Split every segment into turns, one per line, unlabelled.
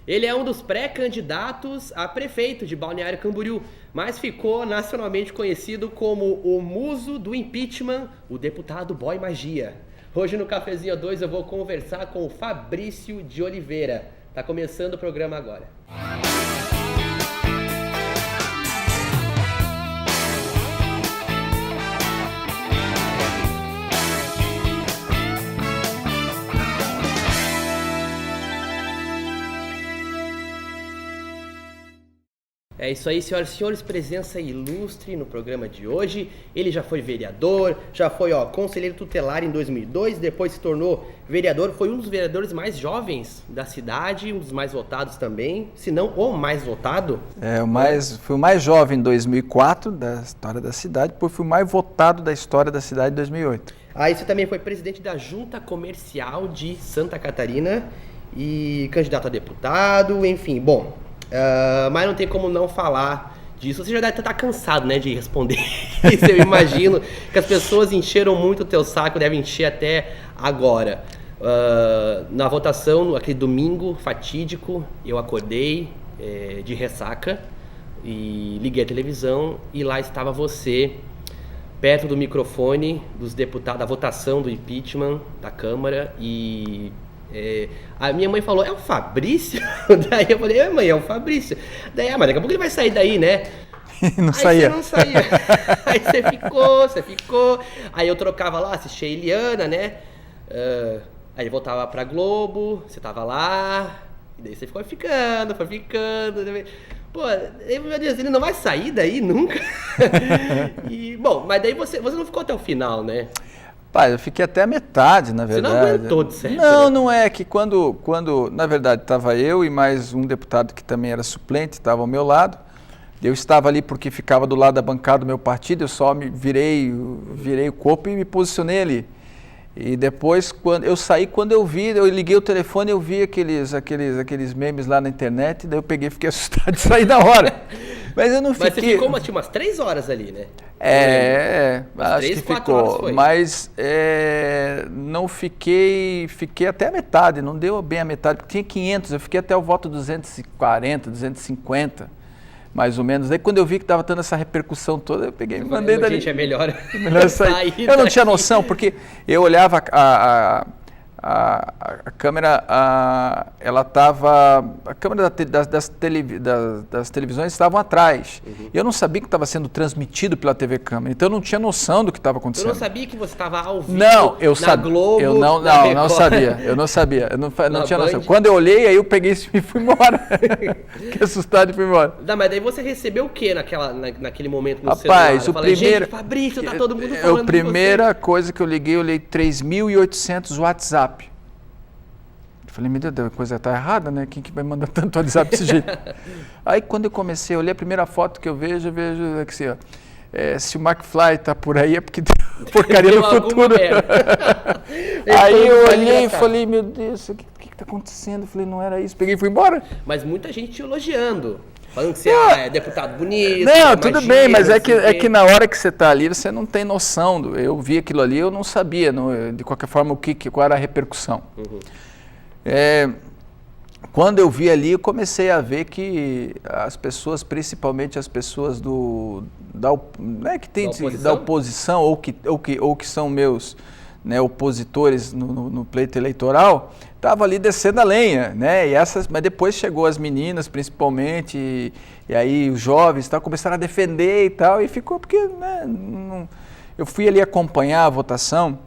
Ele é um dos pré-candidatos a prefeito de Balneário Camboriú, mas ficou nacionalmente conhecido como o muso do impeachment, o deputado Boy Magia. Hoje no Cafezinho 2 eu vou conversar com o Fabrício de Oliveira. Tá começando o programa agora. É isso aí, senhoras e senhores, presença ilustre no programa de hoje. Ele já foi vereador, já foi conselheiro tutelar em 2002, depois se tornou vereador, foi um dos vereadores mais jovens da cidade, um dos mais votados também, se não o mais votado.
Fui o mais jovem em 2004 da história da cidade, depois fui o mais votado da história da cidade em 2008.
Aí você também foi presidente da Junta Comercial de Santa Catarina e candidato a deputado, enfim, bom... mas não tem como não falar disso. Você já deve estar cansado, né, de responder isso. Eu imagino que as pessoas encheram muito o teu saco, devem encher até agora. Na votação, aquele domingo fatídico, eu acordei de ressaca e liguei a televisão e lá estava você, perto do microfone dos deputados, da votação do impeachment da Câmara e... a minha mãe falou, é o Fabrício? Daí eu falei, mãe, é o Fabrício. Daí, mas daqui a pouco ele vai sair daí, né?
Não saía.
Você não saía. Aí você ficou. Aí eu trocava lá, assistia a Eliana, né? Aí voltava pra Globo, você tava lá. E daí você foi ficando. Pô, meu Deus, ele não vai sair daí nunca? E, bom, mas daí você não ficou até o final, né?
Pai, eu fiquei até a metade, na verdade.
Você não aguentou, de certo?
Não é que quando na verdade, estava eu e mais um deputado que também era suplente, estava ao meu lado. Eu estava ali porque ficava do lado da bancada do meu partido, eu só me virei o corpo e me posicionei ali. E depois, quando eu liguei o telefone, eu vi aqueles memes lá na internet, daí eu peguei e fiquei assustado de sair na hora. Mas eu não fiquei...
Mas você ficou umas 3 horas ali, né?
Acho
3,
que
4 horas
ficou,
foi.
mas não fiquei até a metade, não deu bem a metade, porque tinha 500, eu fiquei até o voto 240, 250, mais ou menos. Aí quando eu vi que estava tendo essa repercussão toda, eu peguei e mandei dali.
Gente, é melhor
sair. Eu não tinha noção, porque eu olhava a câmera, ela estava, a câmera das televisões estavam atrás. Uhum. Eu não sabia que estava sendo transmitido pela TV Câmara, então eu não tinha noção do que estava acontecendo.
Eu não sabia que você estava ao vivo
Globo, eu não sabia, eu não tinha noção. Quando eu olhei, aí eu peguei e fui embora. Fiquei assustado e fui embora.
Mas daí você recebeu o que naquele momento no
Rapaz,
celular? Gente, Fabrício, tá todo mundo falando
a primeira coisa que eu liguei 3.800 WhatsApp. Falei, meu Deus, a coisa está errada, né? Quem que vai mandar tanto WhatsApp desse jeito? Aí quando eu comecei a olhar, a primeira foto que eu vejo aqui, ó, se o McFly está por aí é porque tem porcaria no futuro. Aí eu olhei e falei, meu Deus, o que está acontecendo? Eu falei, não era isso. Peguei e fui embora.
Mas muita gente te elogiando. Falando que você é deputado bonito.
Não, tudo bem, mas é que na hora que você está ali, você não tem noção. Eu vi aquilo ali, eu não sabia, de qualquer forma, qual era a repercussão. Uhum. Quando eu vi ali, eu comecei a ver que as pessoas, principalmente as pessoas da oposição ou que são meus, né, opositores no pleito eleitoral, estavam ali descendo a lenha, né? Mas depois chegou as meninas, principalmente, e aí os jovens começaram a defender e tal, e ficou porque, né, eu fui ali acompanhar a votação.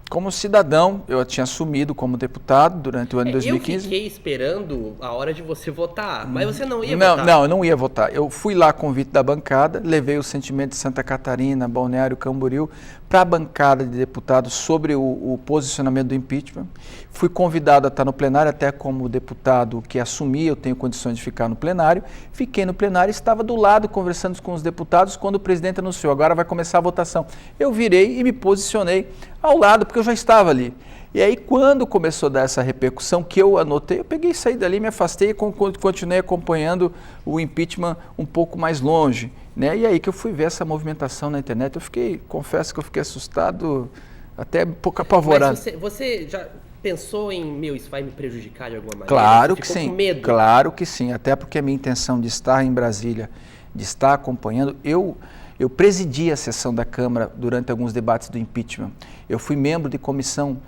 Como cidadão, eu tinha assumido como deputado durante o ano de 2015.
Eu fiquei esperando a hora de você votar, mas você não ia votar?
Não, eu não ia votar. Eu fui lá a convite da bancada, levei o sentimento de Santa Catarina, Balneário Camboriú, para a bancada de deputados sobre o posicionamento do impeachment. Fui convidado a estar no plenário, até como deputado que assumi, eu tenho condições de ficar no plenário. Fiquei no plenário, estava do lado conversando com os deputados quando o presidente anunciou, agora vai começar a votação. Eu virei e me posicionei ao lado, porque eu já estava ali. E aí, quando começou a dar essa repercussão, que eu anotei, eu peguei, saí dali, me afastei e continuei acompanhando o impeachment um pouco mais longe, né? E aí que eu fui ver essa movimentação na internet, confesso que eu fiquei assustado, até um pouco apavorado.
Mas você já pensou em, isso vai me prejudicar de alguma maneira?
Claro
Você
que
ficou
sim,
com medo?
claro que sim, até porque a minha intenção de estar em Brasília, de estar acompanhando, eu presidi a sessão da Câmara durante alguns debates do impeachment. Eu fui membro de comissão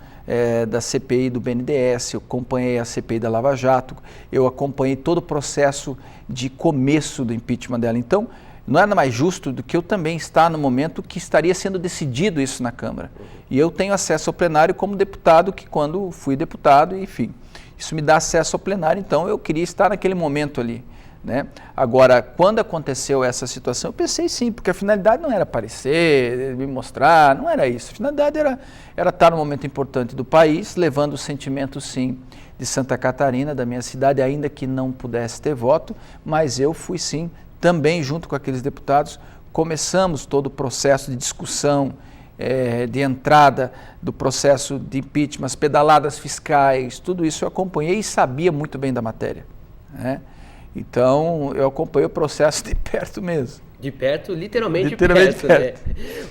da CPI do BNDES, eu acompanhei a CPI da Lava Jato, eu acompanhei todo o processo de começo do impeachment dela. Então, não é nada mais justo do que eu também estar no momento que estaria sendo decidido isso na Câmara. E eu tenho acesso ao plenário como deputado, que quando fui deputado, enfim, isso me dá acesso ao plenário, então eu queria estar naquele momento ali. Né? Agora, quando aconteceu essa situação, eu pensei sim, porque a finalidade não era aparecer, me mostrar, não era isso. A finalidade era estar num momento importante do país, levando o sentimento sim de Santa Catarina, da minha cidade, ainda que não pudesse ter voto, mas eu fui sim, também junto com aqueles deputados, começamos todo o processo de discussão, de entrada do processo de impeachment, as pedaladas fiscais, tudo isso eu acompanhei e sabia muito bem da matéria. Né? Então, eu acompanhei o processo de perto mesmo.
De perto, literalmente
perto.
Né?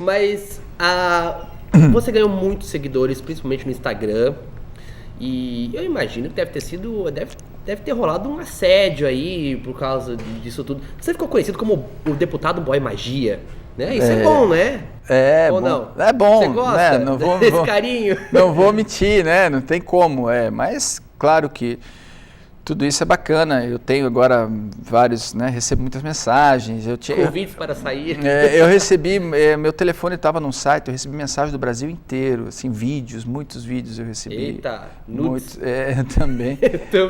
Mas você ganhou muitos seguidores, principalmente no Instagram, e eu imagino que deve ter rolado um assédio aí por causa disso tudo. Você ficou conhecido como o deputado Boy Magia, né? Isso é bom, né?
Ou
bom.
Não? É bom.
Você gosta desse carinho?
Não vou mentir, né? Não tem como, mas claro que tudo isso é bacana. Eu tenho agora vários, né? Recebo muitas mensagens.
Convites para sair.
Eu recebi, meu telefone estava num site, eu recebi mensagem do Brasil inteiro, assim, vídeos, muitos vídeos eu recebi.
Eita, nudes.
Também.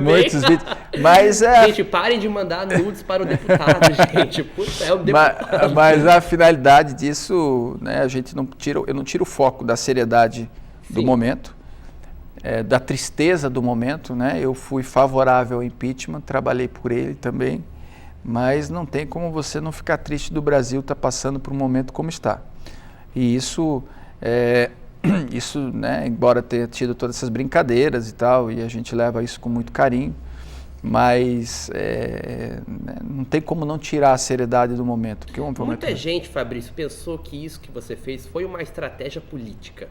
Muitos vídeos. Mas
gente, parem de mandar nudes para o deputado, gente. Puta, é o deputado.
Mas a finalidade disso, né? Eu não tiro o foco da seriedade do momento. Da tristeza do momento, né? Eu fui favorável ao impeachment, trabalhei por ele também, mas não tem como você não ficar triste do Brasil estar passando por um momento como está. E isso, né, embora tenha tido todas essas brincadeiras e tal, e a gente leva isso com muito carinho, mas não tem como não tirar a seriedade do momento. Porque
Muita gente, Fabrício, pensou que isso que você fez foi uma estratégia política.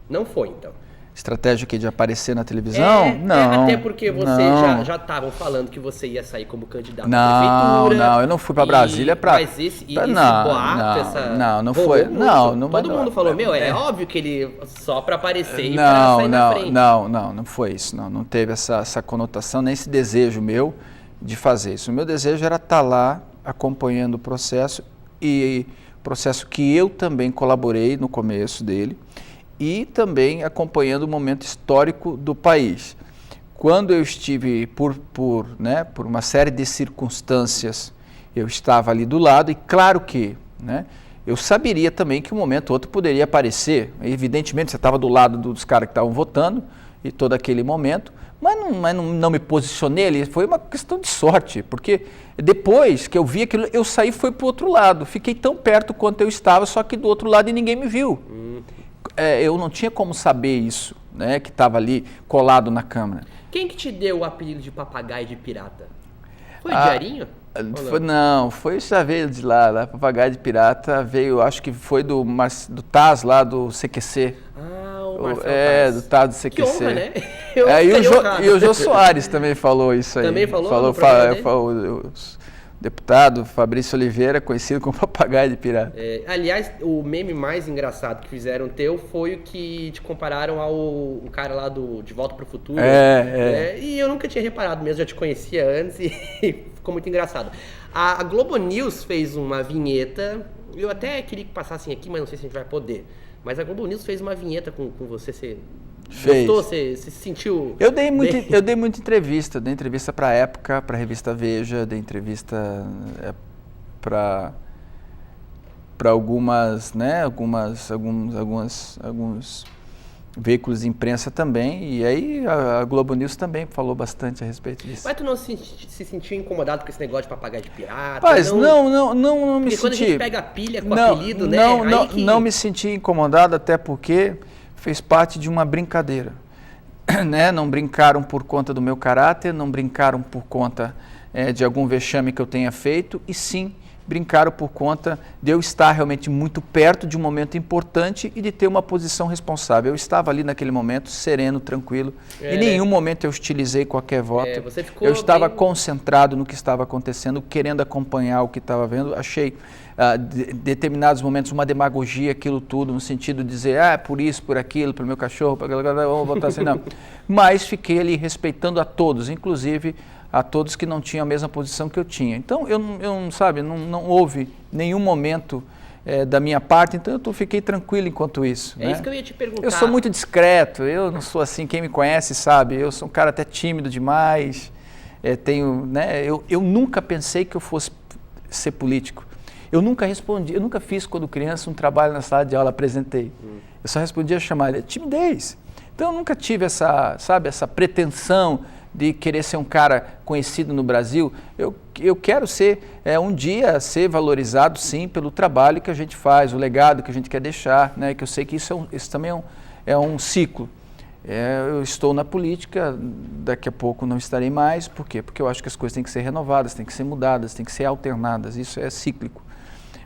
Não foi, então.
Estratégia de aparecer na televisão? Não.
Até porque você já estavam falando que você ia sair como candidato à prefeitura.
Não, eu não fui para Brasília para...
Mas esse boato,
não foi.
Todo mundo falou, é óbvio que ele só para aparecer e para sair na frente.
Não foi isso. Não teve essa conotação, nem esse desejo meu de fazer isso. O meu desejo era estar lá acompanhando o processo, e processo que eu também colaborei no começo dele, e também acompanhando o momento histórico do país. Quando eu estive, por uma série de circunstâncias, eu estava ali do lado, e claro que, né, eu saberia também que um momento ou outro poderia aparecer. Evidentemente, você estava do lado dos caras que estavam votando, e todo aquele momento, mas não me posicionei ali, foi uma questão de sorte, porque depois que eu vi aquilo, eu saí e fui para o outro lado, fiquei tão perto quanto eu estava, só que do outro lado e ninguém me viu. Eu não tinha como saber isso, né, que estava ali colado na câmera.
Quem que te deu o apelido de papagaio de pirata? Foi o Diarinho?
Foi o Chaveiro de lá, papagaio de pirata, veio, acho que foi do Taz lá do CQC.
O Marcelo Taz.
Do Taz do CQC. Que
honra, né?
E o Jô Soares também falou isso aí.
Também falou?
O deputado Fabrício Oliveira, conhecido como papagaio de pirata.
Aliás, o meme mais engraçado que fizeram teu foi o que te compararam ao cara lá De Volta para o Futuro. E eu nunca tinha reparado mesmo, já te conhecia antes e ficou muito engraçado. A Globo News fez uma vinheta, eu até queria que passassem aqui, mas não sei se a gente vai poder. Mas a Globo News fez uma vinheta com você, você gostou? Você se sentiu...
Eu dei muita entrevista, dei entrevista para a Época, para a revista Veja, dei entrevista para alguns veículos de imprensa também, e aí a Globo News também falou bastante a respeito disso.
Mas tu não se sentiu incomodado com esse negócio de papagaio de pirata?
Rapaz, não me senti...
Porque quando a gente pega a pilha com apelido, né?
Não me senti incomodado, até porque fez parte de uma brincadeira. Né? Não brincaram por conta do meu caráter, não brincaram por conta de algum vexame que eu tenha feito, e sim brincaram por conta de eu estar realmente muito perto de um momento importante e de ter uma posição responsável. Eu estava ali naquele momento, sereno, tranquilo. Em nenhum momento eu hostilizei qualquer voto. Eu estava concentrado no que estava acontecendo, querendo acompanhar o que estava vendo. Achei, determinados momentos, uma demagogia, aquilo tudo, no sentido de dizer, por isso, por aquilo, pelo meu cachorro, por aquilo, vamos votar assim, não. Mas fiquei ali respeitando a todos, inclusive a todos que não tinham a mesma posição que eu tinha. Então, não houve nenhum momento da minha parte, então eu fiquei tranquilo enquanto isso.
É, né? Isso que eu ia te perguntar.
Eu sou muito discreto, eu não sou assim, quem me conhece sabe, eu sou um cara até tímido demais, eu nunca pensei que eu fosse ser político. Eu nunca fiz quando criança um trabalho na sala de aula, apresentei. Eu só respondia a chamada, timidez. Então eu nunca tive essa pretensão de querer ser um cara conhecido no Brasil. Eu quero um dia ser valorizado, sim, pelo trabalho que a gente faz, o legado que a gente quer deixar, né? Que eu sei que isso também é um ciclo. Eu estou na política, daqui a pouco não estarei mais. Por quê? Porque eu acho que as coisas têm que ser renovadas, têm que ser mudadas, têm que ser alternadas. Isso é cíclico.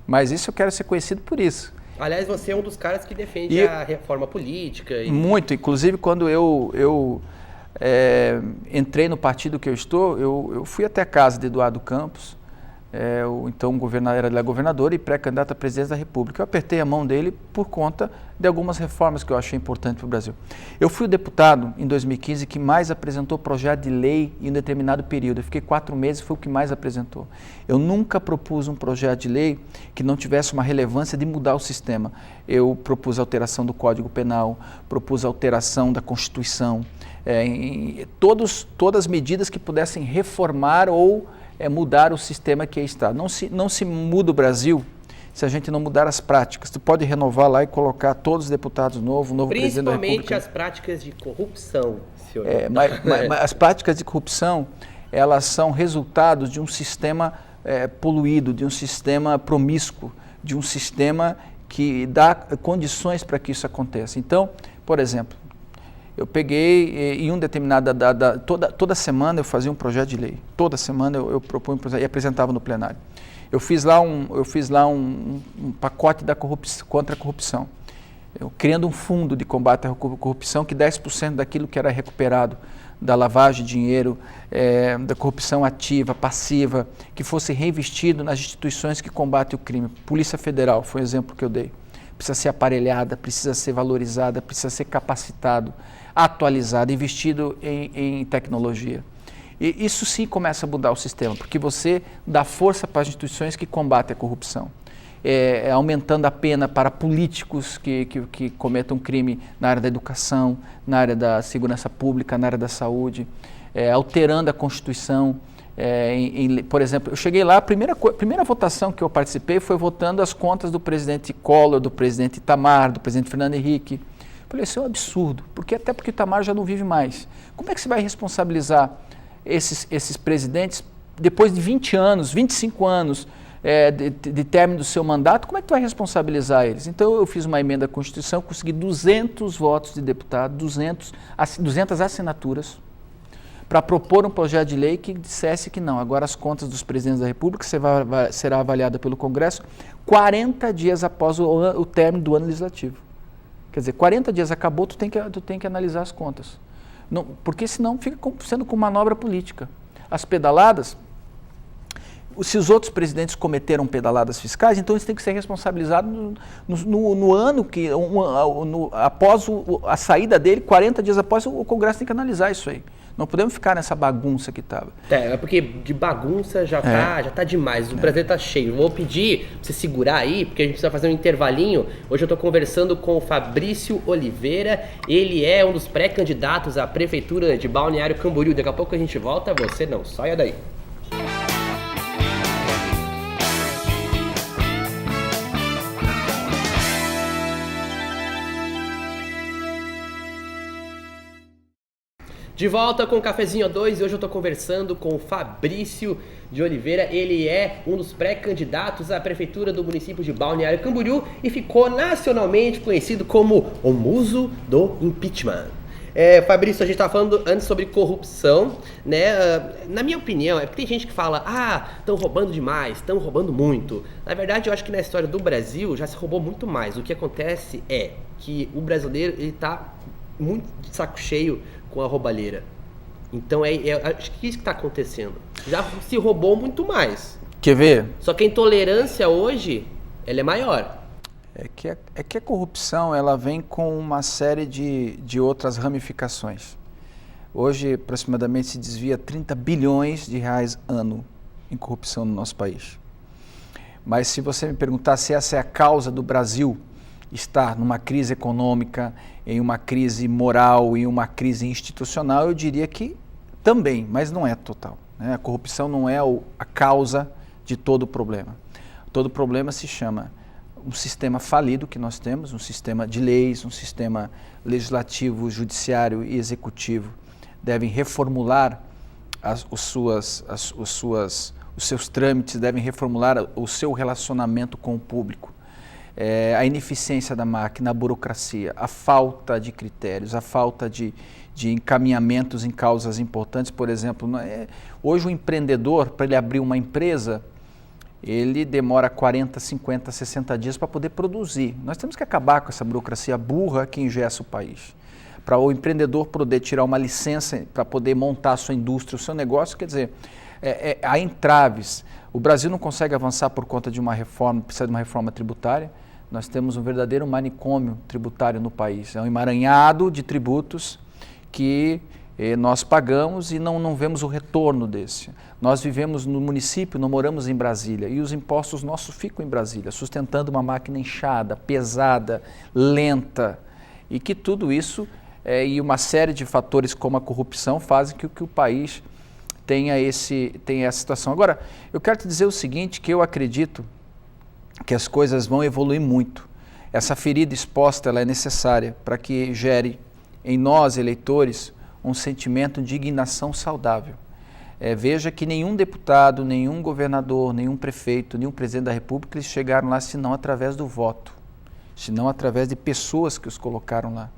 Mas isso eu quero ser conhecido por isso.
Aliás, você é um dos caras que defende a reforma política.
Muito. Inclusive, quando eu entrei no partido que eu estou, eu fui até a casa de Eduardo Campos, então era governador e pré-candidato à presidência da República. Eu apertei a mão dele por conta de algumas reformas que eu achei importantes para o Brasil. Eu fui o deputado, em 2015, que mais apresentou projeto de lei em um determinado período. Eu fiquei 4 meses, foi o que mais apresentou. Eu nunca propus um projeto de lei que não tivesse uma relevância de mudar o sistema. Eu propus alteração do Código Penal, propus alteração da Constituição, todas as medidas que pudessem reformar ou mudar o sistema que aí está. Não se muda o Brasil se a gente não mudar as práticas. Tu pode renovar lá e colocar todos os deputados novos, novo presidente da República.
Principalmente as práticas de corrupção, senhor.
Mas as práticas de corrupção, elas são resultados de um sistema poluído, de um sistema promíscuo, de um sistema que dá condições para que isso aconteça. Então, por exemplo, eu peguei em um determinado... Toda semana eu fazia um projeto de lei. Toda semana eu propunha um projeto e apresentava no plenário. Eu fiz lá um pacote contra a corrupção. Criando um fundo de combate à corrupção que 10% daquilo que era recuperado da lavagem de dinheiro, da corrupção ativa, passiva, que fosse reinvestido nas instituições que combatem o crime. Polícia Federal foi o exemplo que eu dei. Precisa ser aparelhada, precisa ser valorizada, precisa ser capacitado, atualizado, investido em tecnologia. E isso sim começa a mudar o sistema, porque você dá força para as instituições que combatem a corrupção. Aumentando a pena para políticos que cometam crime na área da educação, na área da segurança pública, na área da saúde, alterando a Constituição. Por exemplo, eu cheguei lá, a primeira votação que eu participei foi votando as contas do presidente Collor, do presidente Itamar, do presidente Fernando Henrique. Eu falei, isso é um absurdo, até porque o Itamar já não vive mais. Como é que você vai responsabilizar esses presidentes depois de 20 anos, 25 anos de término do seu mandato? Como é que tu vai responsabilizar eles? Então eu fiz uma emenda à Constituição, consegui 200 votos de deputado, 200 assinaturas, para propor um projeto de lei que dissesse que não, agora as contas dos presidentes da República será avaliada pelo Congresso 40 dias após o término do ano legislativo. Quer dizer, 40 dias acabou, tu tem que analisar as contas. Não, porque senão fica sendo com manobra política. As pedaladas, se os outros presidentes cometeram pedaladas fiscais, então eles têm que ser responsabilizados no ano após a saída dele, 40 dias após, o Congresso tem que analisar isso aí. Não podemos ficar nessa bagunça que estava.
Porque de bagunça já tá demais. O Brasil tá cheio. Vou pedir pra você segurar aí, porque a gente precisa fazer um intervalinho. Hoje eu estou conversando com o Fabrício Oliveira. Ele é um dos pré-candidatos à Prefeitura de Balneário Camboriú. Daqui a pouco a gente volta. Você não saia daí. De volta com o Cafezinho A2 e hoje eu estou conversando com o Fabrício de Oliveira. Ele é um dos pré-candidatos à prefeitura do município de Balneário Camboriú e ficou nacionalmente conhecido como o muso do impeachment. Fabrício, a gente estava falando antes sobre corrupção, né? Na minha opinião, porque tem gente que fala, estão roubando demais, estão roubando muito. Na verdade, eu acho que na história do Brasil já se roubou muito mais. O que acontece é que o brasileiro, ele tá muito de saco cheio com a roubalheira. Então, acho que isso que está acontecendo. Já se roubou muito mais.
Quer ver?
Só que a intolerância hoje, ela é maior.
É que a corrupção ela vem com uma série de outras ramificações. Hoje, aproximadamente, se desvia 30 bilhões de reais ano em corrupção no nosso país. Mas se você me perguntar se essa é a causa do Brasil estar numa crise econômica, em uma crise moral, em uma crise institucional, eu diria que também, mas não é total, né? A corrupção não é a causa de todo o problema. Todo o problema se chama um sistema falido que nós temos, um sistema de leis, um sistema legislativo, judiciário e executivo devem reformular os seus trâmites, devem reformular o seu relacionamento com o público. A ineficiência da máquina, a burocracia, a falta de critérios, a falta de encaminhamentos em causas importantes. Por exemplo, hoje o empreendedor, para ele abrir uma empresa, ele demora 40, 50, 60 dias para poder produzir. Nós temos que acabar com essa burocracia burra que engessa o país. Para o empreendedor poder tirar uma licença para poder montar a sua indústria, o seu negócio, quer dizer, há entraves. O Brasil não consegue avançar por conta de uma reforma, precisa de uma reforma tributária. Nós temos um verdadeiro manicômio tributário no país. É um emaranhado de tributos que nós pagamos e não vemos o retorno desse. Nós vivemos no município, não moramos em Brasília, e os impostos nossos ficam em Brasília, sustentando uma máquina inchada, pesada, lenta, e que tudo isso e uma série de fatores como a corrupção fazem que o país tenha essa situação. Agora, eu quero te dizer o seguinte, que eu acredito que as coisas vão evoluir muito. Essa ferida exposta ela é necessária para que gere em nós, eleitores, um sentimento de indignação saudável. Veja que nenhum deputado, nenhum governador, nenhum prefeito, nenhum presidente da República eles chegaram lá senão através do voto, senão através de pessoas que os colocaram lá.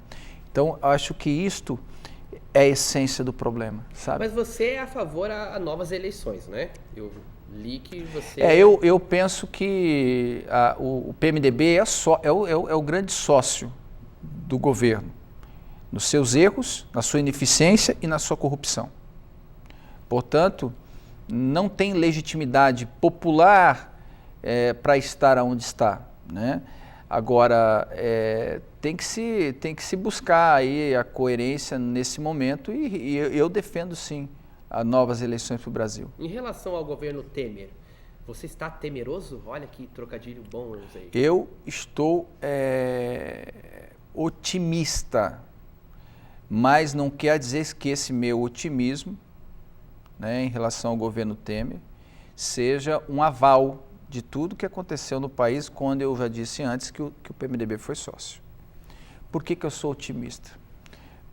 Então, acho que isto é a essência do problema, sabe?
Mas você é a favor a novas eleições, né? Eu li que você...
Eu penso que o PMDB é o grande sócio do governo, nos seus erros, na sua ineficiência e na sua corrupção. Portanto, não tem legitimidade popular para estar onde está, né? Agora, tem que se buscar aí a coerência nesse momento e eu defendo sim as novas eleições para o Brasil.
Em relação ao governo Temer, você está temeroso? Olha que trocadilho bom eu usei.
Eu estou otimista, mas não quer dizer que esse meu otimismo, né, em relação ao governo Temer, seja um aval de tudo que aconteceu no país, quando eu já disse antes que o PMDB foi sócio. Por que eu sou otimista?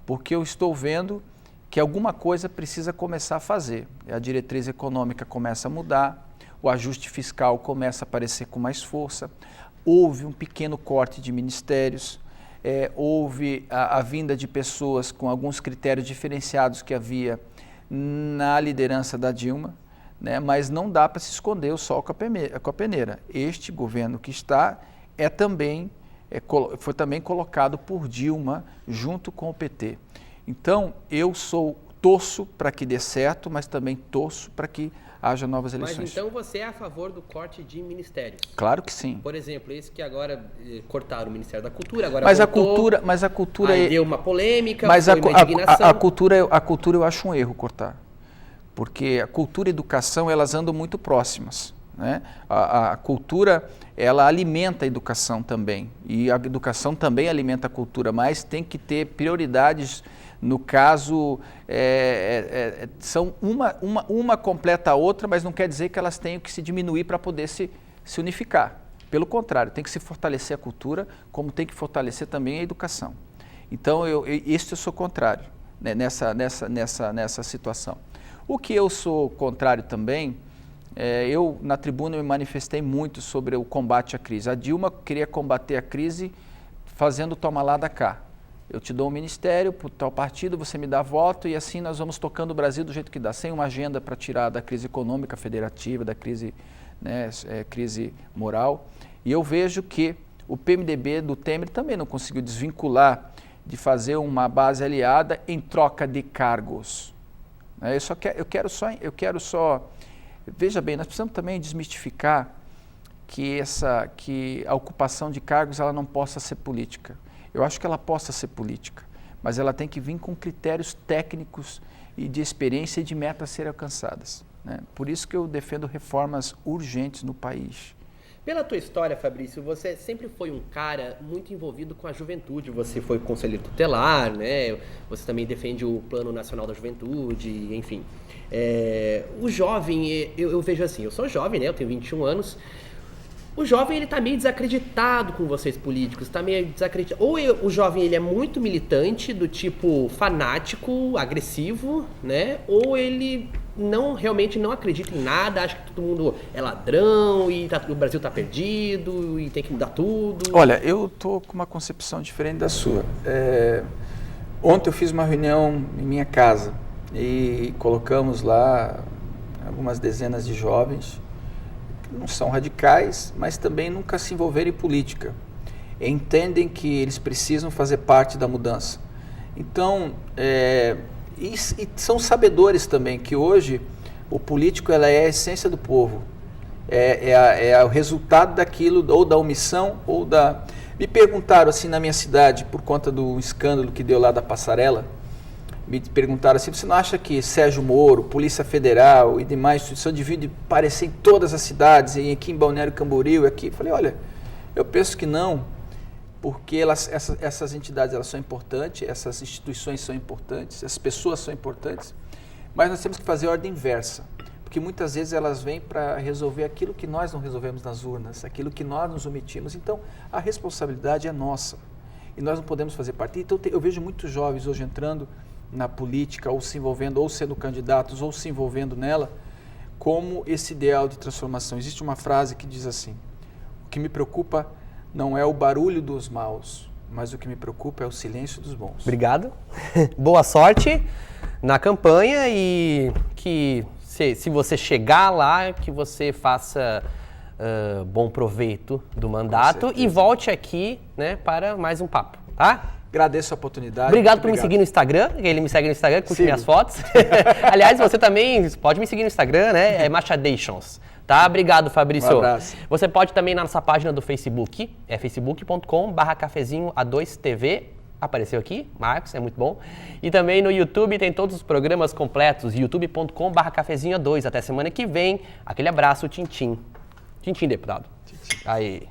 Porque eu estou vendo que alguma coisa precisa começar a fazer. A diretriz econômica começa a mudar, o ajuste fiscal começa a aparecer com mais força, houve um pequeno corte de ministérios, houve a vinda de pessoas com alguns critérios diferenciados que havia na liderança da Dilma, né? Mas não dá para se esconder o sol com a peneira. Este governo que está foi também colocado por Dilma junto com o PT. Então, eu torço para que dê certo, mas também torço para que haja novas eleições.
Mas então você é a favor do corte de ministérios?
Claro que sim.
Por exemplo, esse que agora cortaram o Ministério da Cultura, agora
mas
voltou,
a cultura
aí deu uma polêmica,
mas
foi uma indignação.
A cultura eu acho um erro cortar, porque a cultura e a educação elas andam muito próximas, né? A cultura ela alimenta a educação também, e a educação também alimenta a cultura, mas tem que ter prioridades. No caso, são uma completa a outra, mas não quer dizer que elas tenham que se diminuir para poder se unificar. Pelo contrário, tem que se fortalecer a cultura, como tem que fortalecer também a educação. Então, eu sou contrário, né, nessa situação. O que eu sou contrário também, eu na tribuna me manifestei muito sobre o combate à crise. A Dilma queria combater a crise fazendo toma lá da cá. Eu te dou um ministério para tal partido, você me dá voto e assim nós vamos tocando o Brasil do jeito que dá, sem uma agenda para tirar da crise econômica federativa, da crise, né, crise moral. E eu vejo que o PMDB do Temer também não conseguiu desvincular de fazer uma base aliada em troca de cargos. Eu quero só, veja bem, nós precisamos também desmistificar que a ocupação de cargos ela não possa ser política. Eu acho que ela possa ser política, mas ela tem que vir com critérios técnicos e de experiência e de metas a serem alcançadas, né? Por isso que eu defendo reformas urgentes no país.
Pela tua história, Fabrício, você sempre foi um cara muito envolvido com a juventude. Você foi conselheiro tutelar, né? Você também defende o Plano Nacional da Juventude, enfim. O jovem, eu vejo assim, eu sou jovem, né? Eu tenho 21 anos. O jovem, ele tá meio desacreditado com vocês políticos, tá meio desacreditado. Ou o jovem, ele é muito militante, do tipo fanático, agressivo, né? Ou ele realmente não acredita em nada, acha que todo mundo é ladrão e o Brasil tá perdido e tem que mudar tudo.
Olha, eu tô com uma concepção diferente da sua. Ontem eu fiz uma reunião em minha casa e colocamos lá algumas dezenas de jovens que não são radicais, mas também nunca se envolveram em política. Entendem que eles precisam fazer parte da mudança. Então, e são sabedores também que hoje o político ela é a essência do povo. É o resultado daquilo, ou da omissão, ou da... Me perguntaram assim na minha cidade, por conta do escândalo que deu lá da passarela, me perguntaram assim, você não acha que Sérgio Moro, Polícia Federal e demais instituições deviam aparecer em todas as cidades, e aqui em Balneário Camboriú e aqui? Eu falei, olha, eu penso que não, porque essas entidades elas são importantes, essas instituições são importantes, as pessoas são importantes, mas nós temos que fazer a ordem inversa, porque muitas vezes elas vêm para resolver aquilo que nós não resolvemos nas urnas, aquilo que nós nos omitimos. Então, a responsabilidade é nossa e nós não podemos fazer parte. Então, eu vejo muitos jovens hoje entrando na política, ou se envolvendo, ou sendo candidatos, ou se envolvendo nela, como esse ideal de transformação. Existe uma frase que diz assim, o que me preocupa não é o barulho dos maus, mas o que me preocupa é o silêncio dos bons.
Obrigado. Boa sorte na campanha e que se você chegar lá, que você faça bom proveito do mandato e volte aqui, né, para mais um papo, tá?
Agradeço a oportunidade.
Obrigado por me seguir no Instagram, ele me segue no Instagram, curte minhas fotos. Aliás, você também pode me seguir no Instagram, né? É Machadations. Tá? Obrigado, Fabrício.
Um abraço.
Você pode também na nossa página do Facebook, é facebook.com/cafezinho a2tv. Apareceu aqui, Marcos, é muito bom. E também no YouTube tem todos os programas completos, youtube.com/cafezinho a2. Até semana que vem. Aquele abraço, Tintim. Tintim, deputado. Tintim. Aí.